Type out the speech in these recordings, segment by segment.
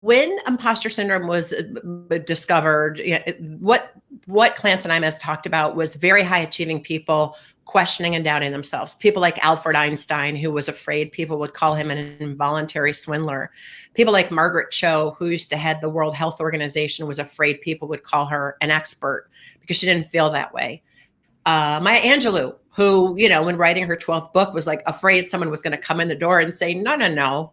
when imposter syndrome was discovered, what Clance and Imes talked about was very high achieving people questioning and doubting themselves. People like Albert Einstein, who was afraid people would call him an involuntary swindler. People like Margaret Cho, who used to head the World Health Organization, was afraid people would call her an expert because she didn't feel that way. Maya Angelou, who, when writing her 12th book, was like afraid someone was going to come in the door and say, no.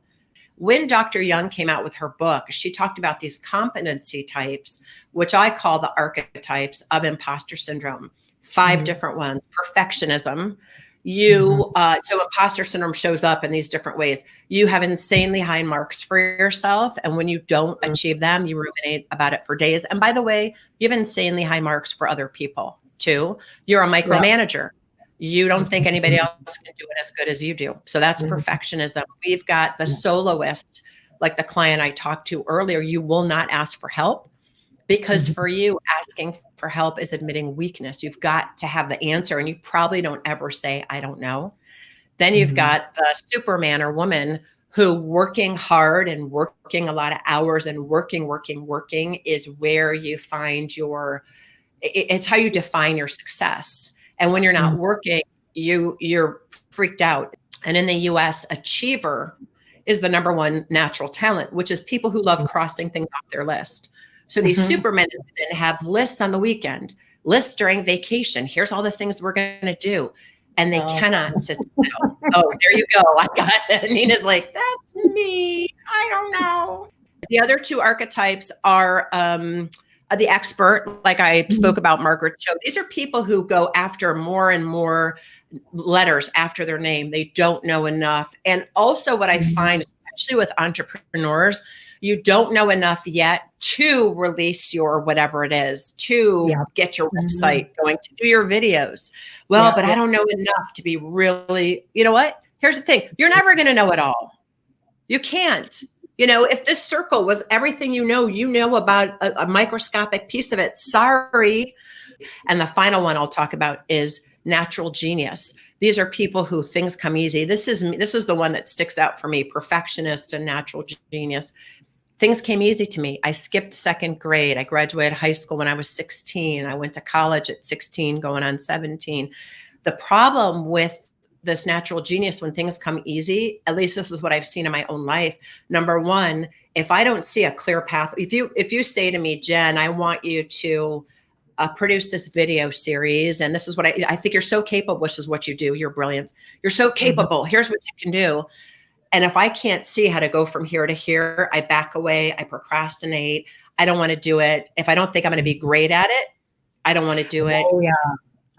When Dr. Young came out with her book, she talked about these competency types, which I call the archetypes of imposter syndrome. 5 different ones. Perfectionism. So imposter syndrome shows up in these different ways. You have insanely high marks for yourself. And when you don't achieve them, you ruminate about it for days. And by the way, you have insanely high marks for other people too. You're a micromanager. You don't think anybody else can do it as good as you do. So that's perfectionism. We've got the soloist, like the client I talked to earlier. You will not ask for help because for you, asking for help is admitting weakness. You've got to have the answer, and you probably don't ever say, I don't know. Then you've got the Superman or woman who working hard and working a lot of hours and working is where you find it's how you define your success. And when you're not working, you're freaked out. And in the US, achiever is the number 1 natural talent, which is people who love crossing things off their list. So these supermen have lists on the weekend, lists during vacation. Here's all the things we're going to do. And they cannot sit still. Oh, there you go. I got it. Nina's like, that's me. I don't know. The other 2 archetypes are the expert, like I spoke about Margaret Cho. These are people who go after more and more letters after their name. They don't know enough. And also what I find, especially with entrepreneurs, you don't know enough yet to release your whatever it is, to get your website going, to do your videos. Well, but I don't know enough to be really, you know what? Here's the thing. You're never going to know it all. You can't. If this circle was everything you know about a microscopic piece of it, sorry. And the final one I'll talk about is natural genius. These are people who things come easy. This is the one that sticks out for me, perfectionist and natural genius. Things came easy to me. I skipped 2nd grade. I graduated high school when I was 16. I went to college at 16, going on 17. The problem with this natural genius, when things come easy, at least this is what I've seen in my own life. Number 1, if I don't see a clear path, if you say to me, Jen, I want you to produce this video series, and this is what I think you're so capable, which is what you do. You're brilliant. You're so capable. Here's what you can do. And if I can't see how to go from here to here, I back away. I procrastinate. I don't want to do it. If I don't think I'm going to be great at it, I don't want to do it. Oh, yeah.